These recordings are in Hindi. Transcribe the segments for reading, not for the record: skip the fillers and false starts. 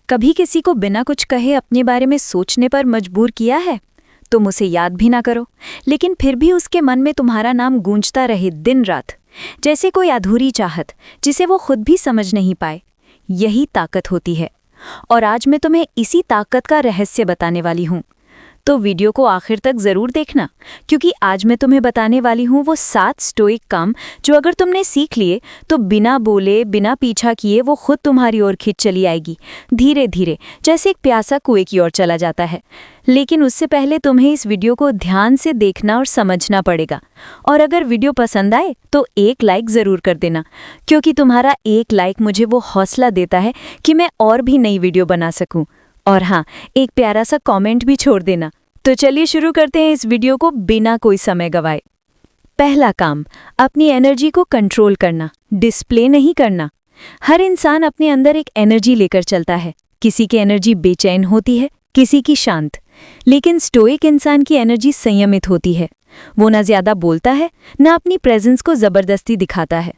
कभी किसी को बिना कुछ कहे अपने बारे में सोचने पर मजबूर किया है? तुम उसे याद भी ना करो, लेकिन फिर भी उसके मन में तुम्हारा नाम गूंजता रहे दिन रात, जैसे कोई अधूरी चाहत जिसे वो खुद भी समझ नहीं पाए। यही ताकत होती है। और आज मैं तुम्हें इसी ताकत का रहस्य बताने वाली हूँ। तो वीडियो को आखिर तक ज़रूर देखना, क्योंकि आज मैं तुम्हें बताने वाली हूँ वो 7 स्टोइक काम जो अगर तुमने सीख लिए तो बिना बोले बिना पीछा किए वो खुद तुम्हारी ओर खिंच चली आएगी, धीरे धीरे, जैसे एक प्यासा कुएं की ओर चला जाता है। लेकिन उससे पहले तुम्हें इस वीडियो को ध्यान से देखना और समझना पड़ेगा। और अगर वीडियो पसंद आए तो एक लाइक ज़रूर कर देना, क्योंकि तुम्हारा एक लाइक मुझे वो हौसला देता है कि मैं और भी नई वीडियो बना सकूं। और हाँ, एक प्यारा सा कमेंट भी छोड़ देना। तो चलिए शुरू करते हैं इस वीडियो को बिना कोई समय गवाए। पहला काम, अपनी एनर्जी को कंट्रोल करना, डिस्प्ले नहीं करना। हर इंसान अपने अंदर एक एनर्जी लेकर चलता है। किसी की एनर्जी बेचैन होती है, किसी की शांत। लेकिन स्टोइक इंसान की एनर्जी संयमित होती है। वो ना ज्यादा बोलता है, ना अपनी प्रेजेंस को जबरदस्ती दिखाता है।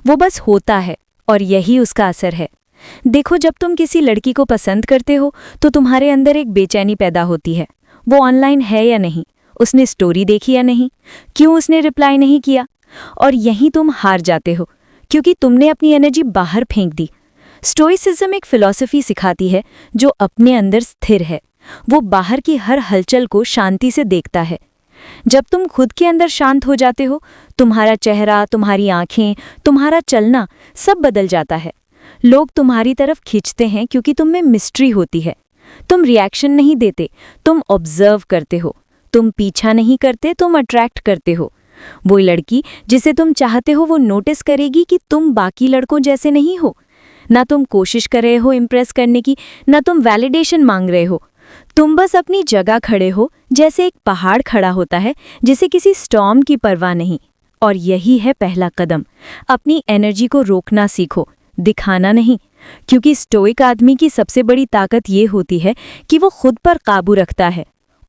वो बस होता है, और यही उसका असर है। देखो, जब तुम किसी लड़की को पसंद करते हो तो तुम्हारे अंदर एक बेचैनी पैदा होती है। वो ऑनलाइन है या नहीं, उसने स्टोरी देखी या नहीं, क्यों उसने रिप्लाई नहीं किया। और यहीं तुम हार जाते हो, क्योंकि तुमने अपनी एनर्जी बाहर फेंक दी। स्टोइसिज्म एक फिलॉसफी सिखाती है जो अपने अंदर स्थिर है। वो बाहर की हर हलचल को शांति से देखता है। जब तुम खुद के अंदर शांत हो जाते हो, तुम्हारा चेहरा, तुम्हारी आंखें, तुम्हारा चलना सब बदल जाता है। लोग तुम्हारी तरफ खींचते हैं क्योंकि तुम में मिस्ट्री होती है। तुम रिएक्शन नहीं देते, तुम ऑब्जर्व करते हो। तुम पीछा नहीं करते, तुम अट्रैक्ट करते हो। वो लड़की जिसे तुम चाहते हो वो नोटिस करेगी कि तुम बाकी लड़कों जैसे नहीं हो। ना तुम कोशिश कर रहे हो इम्प्रेस करने की, ना तुम वैलिडेशन मांग रहे हो। तुम बस अपनी जगह खड़े हो, जैसे एक पहाड़ खड़ा होता है जिसे किसी स्टॉर्म की परवाह नहीं। और यही है पहला कदम। अपनी एनर्जी को रोकना सीखो, दिखाना नहीं। क्योंकि स्टोइक आदमी की सबसे बड़ी ताकत ये होती है कि वो खुद पर काबू रखता है।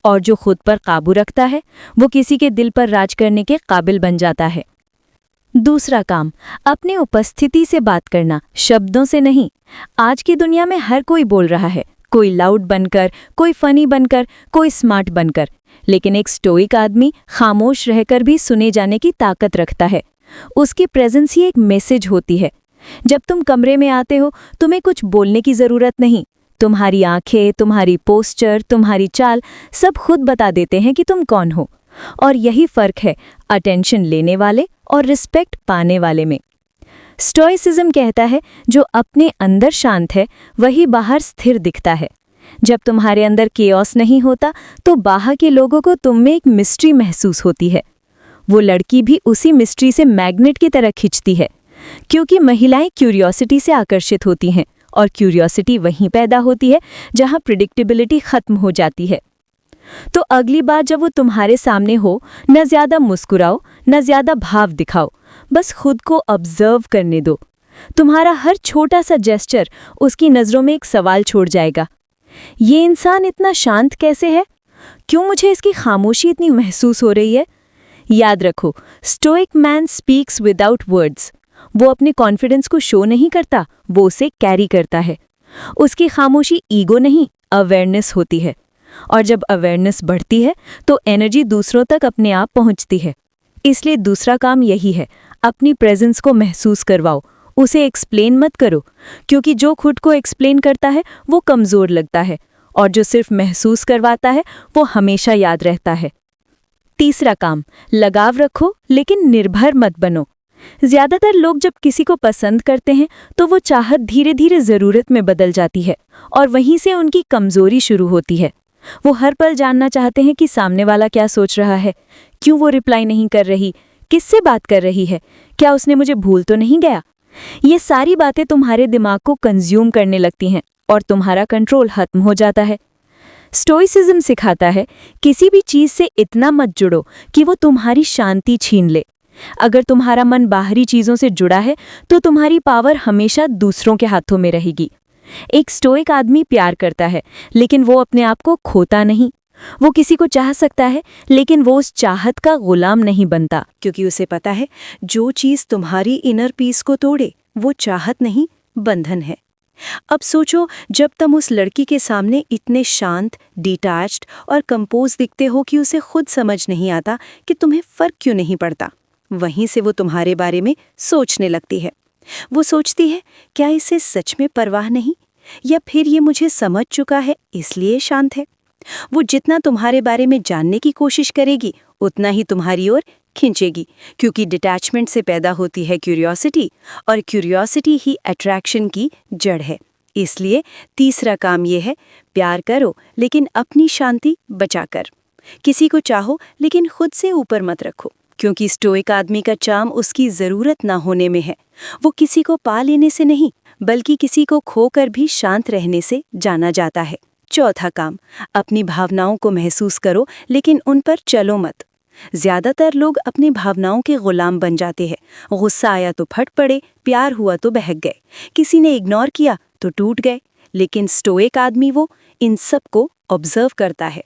और जो खुद पर काबू रखता है वो किसी के दिल पर राज करने के काबिल बन जाता है। दूसरा काम, अपनी उपस्थिति से बात करना, शब्दों से नहीं। आज की दुनिया में हर कोई बोल रहा है, कोई लाउड बनकर, कोई फनी बनकर, कोई स्मार्ट बनकर। लेकिन एक स्टोइक आदमी खामोश रहकर भी सुने जाने की ताकत रखता है। उसकी प्रेजेंस ही एक मैसेज होती है। जब तुम कमरे में आते हो, तुम्हें कुछ बोलने की जरूरत नहीं। तुम्हारी आंखें, तुम्हारी पोस्चर, तुम्हारी चाल सब खुद बता देते हैं कि तुम कौन हो। और यही फर्क है अटेंशन लेने वाले और रिस्पेक्ट पाने वाले में। स्टोइसिज्म कहता है जो अपने अंदर शांत है वही बाहर स्थिर दिखता है। जब तुम्हारे अंदर केओस नहीं होता तो बाहर के लोगों को तुम में एक मिस्ट्री महसूस होती है। वो लड़की भी उसी मिस्ट्री से मैग्नेट की तरह खिंचती है, क्योंकि महिलाएं क्यूरियोसिटी से आकर्षित होती हैं, और क्यूरियोसिटी वहीं पैदा होती है जहां प्रिडिक्टेबिलिटी खत्म हो जाती है। तो अगली बार जब वो तुम्हारे सामने हो, न ज्यादा मुस्कुराओ, न ज्यादा भाव दिखाओ, बस खुद को ऑब्जर्व करने दो। तुम्हारा हर छोटा सा जेस्चर उसकी नज़रों में एक सवाल छोड़ जाएगा। ये इंसान इतना शांत कैसे है? क्यों मुझे इसकी खामोशी इतनी महसूस हो रही है? याद रखो, stoic man speaks without words. वो अपने कॉन्फिडेंस को शो नहीं करता, वो उसे कैरी करता है। उसकी खामोशी ईगो नहीं, अवेयरनेस होती है। और जब अवेयरनेस बढ़ती है तो एनर्जी दूसरों तक अपने आप पहुंचती है। इसलिए दूसरा काम यही है, अपनी प्रेजेंस को महसूस करवाओ, उसे एक्सप्लेन मत करो। क्योंकि जो खुद को एक्सप्लेन करता है वो कमज़ोर लगता है, और जो सिर्फ महसूस करवाता है वो हमेशा याद रहता है। तीसरा काम, लगाव रखो लेकिन निर्भर मत बनो। ज्यादातर लोग जब किसी को पसंद करते हैं तो वो चाहत धीरे धीरे ज़रूरत में बदल जाती है, और वहीं से उनकी कमज़ोरी शुरू होती है। वो हर पल जानना चाहते हैं कि सामने वाला क्या सोच रहा है, क्यों वो रिप्लाई नहीं कर रही, किससे बात कर रही है, क्या उसने मुझे भूल तो नहीं गया। ये सारी बातें तुम्हारे दिमाग को कंज्यूम करने लगती हैं, और तुम्हारा कंट्रोल खत्म हो जाता है। स्टोइसिज्म सिखाता है किसी भी चीज़ से इतना मत जुड़ो कि वो तुम्हारी शांति छीन ले। अगर तुम्हारा मन बाहरी चीज़ों से जुड़ा है तो तुम्हारी पावर हमेशा दूसरों के हाथों में रहेगी। एक स्टोइक आदमी प्यार करता है, लेकिन वो अपने आप को खोता नहीं। वो किसी को चाह सकता है, लेकिन वो उस चाहत का गुलाम नहीं बनता, क्योंकि उसे पता है जो चीज़ तुम्हारी इनर पीस को तोड़े वो चाहत नहीं, बंधन है। अब सोचो, जब तुम उस लड़की के सामने इतने शांत, डिटैच्ड और कंपोज दिखते हो कि उसे खुद समझ नहीं आता कि तुम्हें फर्क क्यों नहीं पड़ता। वहीं से वो तुम्हारे बारे में सोचने लगती है। वो सोचती है, क्या इसे सच में परवाह नहीं, या फिर ये मुझे समझ चुका है इसलिए शांत है। वो जितना तुम्हारे बारे में जानने की कोशिश करेगी उतना ही तुम्हारी ओर खींचेगी, क्योंकि डिटैचमेंट से पैदा होती है क्यूरियोसिटी, और क्यूरियोसिटी ही अट्रैक्शन की जड़ है। इसलिए तीसरा काम ये है, प्यार करो लेकिन अपनी शांति बचाकर। किसी को चाहो लेकिन खुद से ऊपर मत रखो, क्योंकि स्टोइक आदमी का चार्म उसकी ज़रूरत ना होने में है। वो किसी को पा लेने से नहीं, बल्कि किसी को खोकर भी शांत रहने से जाना जाता है। चौथा काम, अपनी भावनाओं को महसूस करो लेकिन उन पर चलो मत। ज्यादातर लोग अपनी भावनाओं के गुलाम बन जाते हैं। गुस्सा आया तो फट पड़े, प्यार हुआ तो बहक गए, किसी ने इग्नोर किया तो टूट गए। लेकिन स्टोइक आदमी वो इन सब को ऑब्जर्व करता है।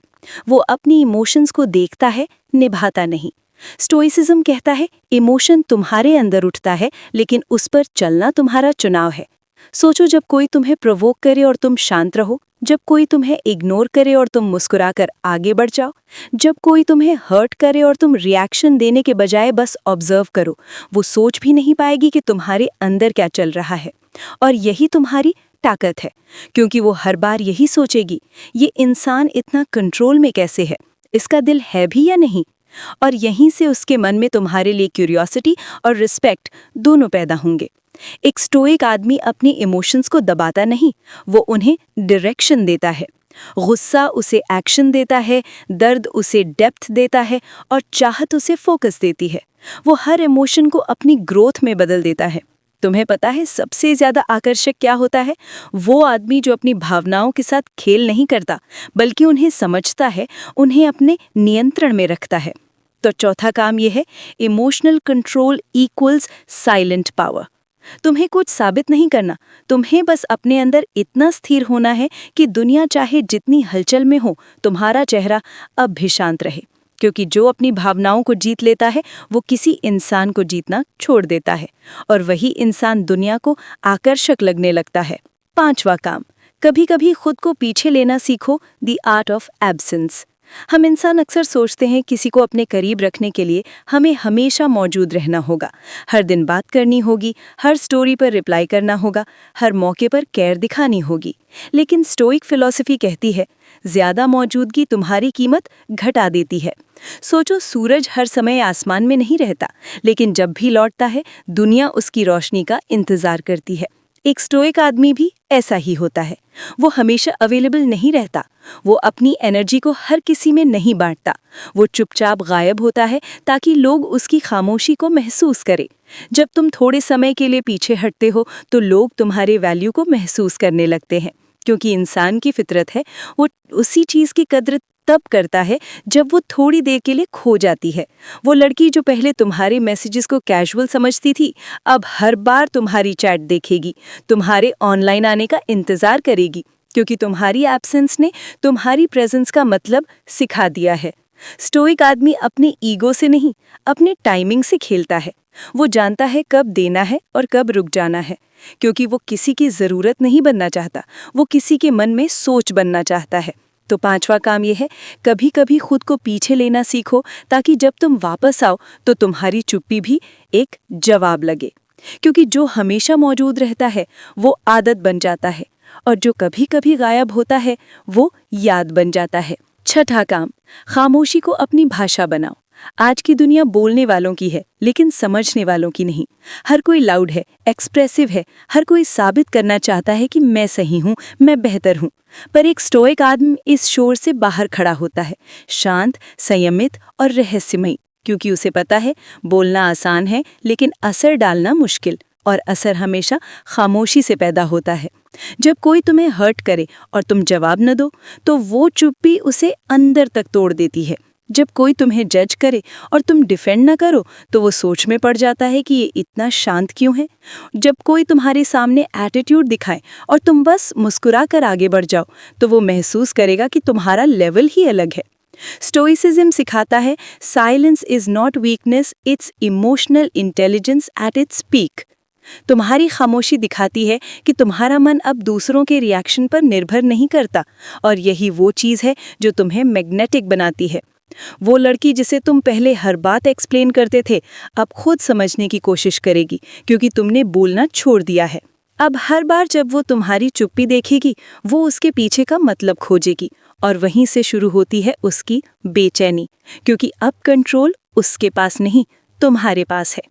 वो अपनी इमोशंस को देखता है, निभाता नहीं। स्टोइसिज्म कहता है, इमोशन तुम्हारे अंदर उठता है लेकिन उस पर चलना तुम्हारा चुनाव है। सोचो, जब कोई तुम्हें प्रोवोक करे और तुम शांत रहो, जब कोई तुम्हें इग्नोर करे और तुम मुस्कुराकर आगे बढ़ जाओ, जब कोई तुम्हें हर्ट करे और तुम रिएक्शन देने के बजाय बस ऑब्जर्व करो, वो सोच भी नहीं पाएगी कि तुम्हारे अंदर क्या चल रहा है। और यही तुम्हारी ताकत है, क्योंकि वो हर बार यही सोचेगी, ये इंसान इतना कंट्रोल में कैसे है, इसका दिल है भी या नहीं। और यहीं से उसके मन में तुम्हारे लिए क्यूरियोसिटी और रिस्पेक्ट दोनों पैदा होंगे। एक स्टोइक आदमी अपनी इमोशंस को दबाता नहीं, वो उन्हें डायरेक्शन देता है। गुस्सा उसे एक्शन देता है, दर्द उसे डेप्थ देता है, और चाहत उसे फोकस देती है। वो हर इमोशन को अपनी ग्रोथ में बदल देता है। तुम्हें पता है सबसे ज्यादा आकर्षक क्या होता है? वो आदमी जो अपनी भावनाओं के साथ खेल नहीं करता, बल्कि उन्हें समझता है, उन्हें अपने नियंत्रण में रखता है। तो चौथा काम यह है, emotional control equals silent power. तुम्हें कुछ साबित नहीं करना, तुम्हें बस अपने अंदर इतना स्थिर होना है कि दुनिया चाहे जितनी हलचल में हो, तुम्हारा चेहरा अब भी शांत रहे। क्योंकि जो अपनी भावनाओं को जीत लेता है, वो किसी इंसान को जीतना छोड़ देता है, और वही इंसान दुनिया को आकर्षक लगने लगता है। पांचवा काम, कभी कभी खुद को पीछे लेना सीखो, द आर्ट ऑफ एब्सेंस। हम इंसान अक्सर सोचते हैं किसी को अपने करीब रखने के लिए हमें हमेशा मौजूद रहना होगा, हर दिन बात करनी होगी, हर स्टोरी पर रिप्लाई करना होगा, हर मौके पर केयर दिखानी होगी। लेकिन स्टोइक फिलॉसफी कहती है, ज्यादा मौजूदगी तुम्हारी कीमत घटा देती है। सोचो, सूरज हर समय आसमान में नहीं रहता, लेकिन जब भी लौटता है, दुनिया उसकी रोशनी का इंतजार करती है। एक स्टोइक आदमी भी ऐसा ही होता है। वो हमेशा अवेलेबल नहीं रहता, वो अपनी एनर्जी को हर किसी में नहीं बांटता। वो चुपचाप गायब होता है ताकि लोग उसकी खामोशी को महसूस करें। जब तुम थोड़े समय के लिए पीछे हटते हो तो लोग तुम्हारे वैल्यू को महसूस करने लगते हैं, क्योंकि इंसान की फितरत है, वो उसी चीज़ की कद्र तब करता है जब वो थोड़ी देर के लिए खो जाती है। वो लड़की जो पहले तुम्हारे मैसेजेस को कैजुअल समझती थी, अब हर बार तुम्हारी चैट देखेगी, तुम्हारे ऑनलाइन आने का इंतज़ार करेगी, क्योंकि तुम्हारी एब्सेंस ने तुम्हारी प्रेजेंस का मतलब सिखा दिया है। स्टोइक आदमी अपने ईगो से नहीं, अपने टाइमिंग से खेलता है। वो जानता है कब देना है और कब रुक जाना है, क्योंकि वो किसी की ज़रूरत नहीं बनना चाहता, वो किसी के मन में सोच बनना चाहता है। तो पांचवा काम यह है, कभी कभी खुद को पीछे लेना सीखो, ताकि जब तुम वापस आओ तो तुम्हारी चुप्पी भी एक जवाब लगे। क्योंकि जो हमेशा मौजूद रहता है वो आदत बन जाता है, और जो कभी कभी गायब होता है वो याद बन जाता है। छठा काम, खामोशी को अपनी भाषा बनाओ। आज की दुनिया बोलने वालों की है, लेकिन समझने वालों की नहीं। हर कोई लाउड है, एक्सप्रेसिव है, हर कोई साबित करना चाहता है कि मैं सही हूँ, मैं बेहतर हूँ। पर एक स्टोइक आदमी इस शोर से बाहर खड़ा होता है, शांत, संयमित और रहस्यमयी, क्योंकि उसे पता है बोलना आसान है लेकिन असर डालना मुश्किल, और असर हमेशा खामोशी से पैदा होता है। जब कोई तुम्हें हर्ट करे और तुम जवाब न दो, तो वो चुप्पी उसे अंदर तक तोड़ देती है। जब कोई तुम्हें जज करे और तुम डिफेंड न करो, तो वो सोच में पड़ जाता है कि ये इतना शांत क्यों है। जब कोई तुम्हारे सामने एटीट्यूड दिखाए और तुम बस मुस्कुरा कर आगे बढ़ जाओ, तो वो महसूस करेगा कि तुम्हारा लेवल ही अलग है। स्टोइसिज्म सिखाता है, silence is not weakness, it's emotional intelligence at its peak. तुम्हारी खामोशी दिखाती है कि तुम्हारा मन अब दूसरों के रिएक्शन पर निर्भर नहीं करता, और यही वो चीज़ है जो तुम्हें मैग्नेटिक बनाती है। वो लड़की जिसे तुम पहले हर बात एक्सप्लेन करते थे, अब खुद समझने की कोशिश करेगी, क्योंकि तुमने बोलना छोड़ दिया है। अब हर बार जब वो तुम्हारी चुप्पी देखेगी, वो उसके पीछे का मतलब खोजेगी, और वहीं से शुरू होती है उसकी बेचैनी, क्योंकि अब कंट्रोल उसके पास नहीं, तुम्हारे पास है।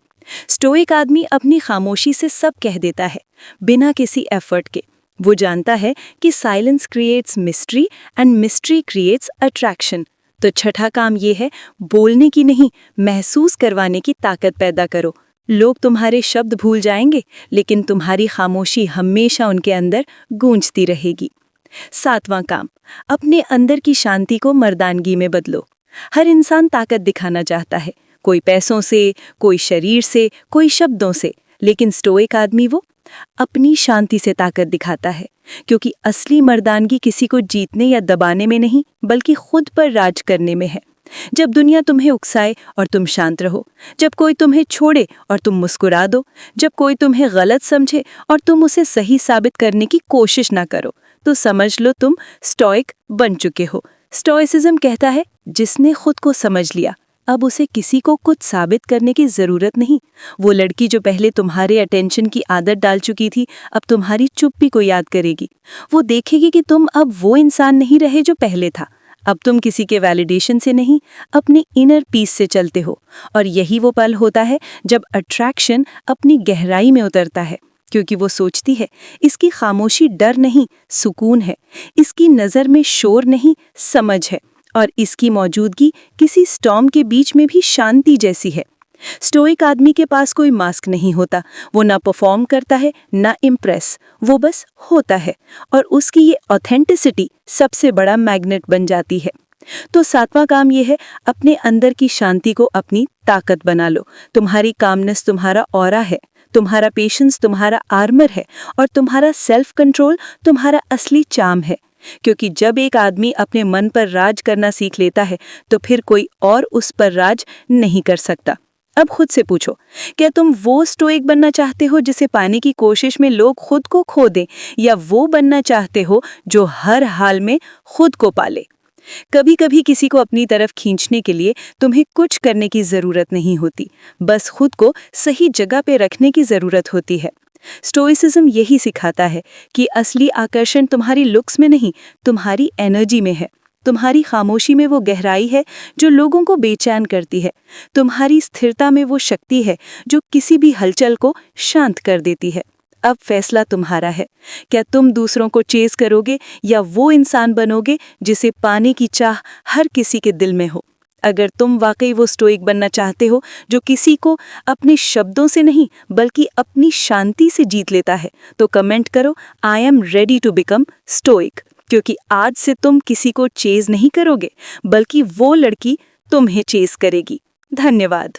स्टोइक आदमी अपनी खामोशी से सब कह देता है, बिना किसी एफर्ट के। वो जानता है कि silence creates mystery and mystery creates attraction. तो छठा काम ये है, बोलने की नहीं, महसूस करवाने की ताकत पैदा करो। लोग तुम्हारे शब्द भूल जाएंगे, लेकिन तुम्हारी खामोशी हमेशा उनके अंदर गूंजती रहेगी। सातवां काम, अपने अंदर की शांति को मर्दानगी में बदलो। हर इंसान ताकत दिखाना चाहता है, कोई पैसों से, कोई शरीर से, कोई शब्दों से, लेकिन स्टोइक आदमी वो अपनी शांति से ताकत दिखाता है, क्योंकि असली मर्दानगी किसी को जीतने या दबाने में नहीं, बल्कि खुद पर राज करने में है। जब दुनिया तुम्हें उकसाए और तुम शांत रहो, जब कोई तुम्हें छोड़े और तुम मुस्कुरा दो, जब कोई तुम्हें गलत समझे और तुम उसे सही साबित करने की कोशिश ना करो, तो समझ लो तुम स्टोइक बन चुके हो। स्टोइसिज्म कहता है, जिसने खुद को समझ लिया, अब उसे किसी को कुछ साबित करने की जरूरत नहीं। वो लड़की जो पहले तुम्हारे अटेंशन की आदत डाल चुकी थी, अब तुम्हारी चुप्पी को याद करेगी। वो देखेगी कि तुम अब वो इंसान नहीं रहे जो पहले था। अब तुम किसी के वैलिडेशन से नहीं, अपनी इनर पीस से चलते हो। और यही वो पल होता है जब अट्रैक्शन अपनी गहराई में उतरता है, क्योंकि वो सोचती है, इसकी खामोशी डर नहीं, सुकून है। इसकी नज़र में शोर नहीं, समझ है। और इसकी मौजूदगी किसी स्टॉर्म के बीच में भी शांति जैसी है। स्टोइक आदमी के पास कोई मास्क नहीं होता। वो ना परफॉर्म करता है, ना इम्प्रेस, वो बस होता है। और उसकी ये ऑथेंटिसिटी सबसे बड़ा मैग्नेट बन जाती है। तो सातवां काम ये है, अपने अंदर की शांति को अपनी ताकत बना लो। तुम्हारी कामनेस तुम्हारा ऑरा है, तुम्हारा पेशेंस तुम्हारा आर्मर है, और तुम्हारा सेल्फ कंट्रोल तुम्हारा असली चार्म है। क्योंकि जब एक आदमी अपने मन पर राज करना सीख लेता है, तो फिर कोई और उस पर राज नहीं कर सकता। अब खुद से पूछो, क्या तुम वो स्टोइक बनना चाहते हो जिसे पाने की कोशिश में लोग खुद को खो दें, या वो बनना चाहते हो जो हर हाल में खुद को पाले? कभी कभी किसी को अपनी तरफ खींचने के लिए तुम्हें कुछ करने की जरूरत नहीं होती, बस खुद को सही जगह पे रखने की जरूरत होती है। स्टोइसिज्म यही सिखाता है कि असली आकर्षण तुम्हारी लुक्स में नहीं, तुम्हारी एनर्जी में है। तुम्हारी खामोशी में वो गहराई है जो लोगों को बेचैन करती है। तुम्हारी स्थिरता में वो शक्ति है जो किसी भी हलचल को शांत कर देती है। अब फैसला तुम्हारा है, क्या तुम दूसरों को चेज करोगे, या वो इंसान बनोगे जिसे पाने की चाह हर किसी के दिल में हो? अगर तुम वाकई वो स्टोइक बनना चाहते हो जो किसी को अपने शब्दों से नहीं, बल्कि अपनी शांति से जीत लेता है, तो कमेंट करो, I am ready to become stoic. क्योंकि आज से तुम किसी को चेज नहीं करोगे, बल्कि वो लड़की तुम्हें चेज करेगी। धन्यवाद।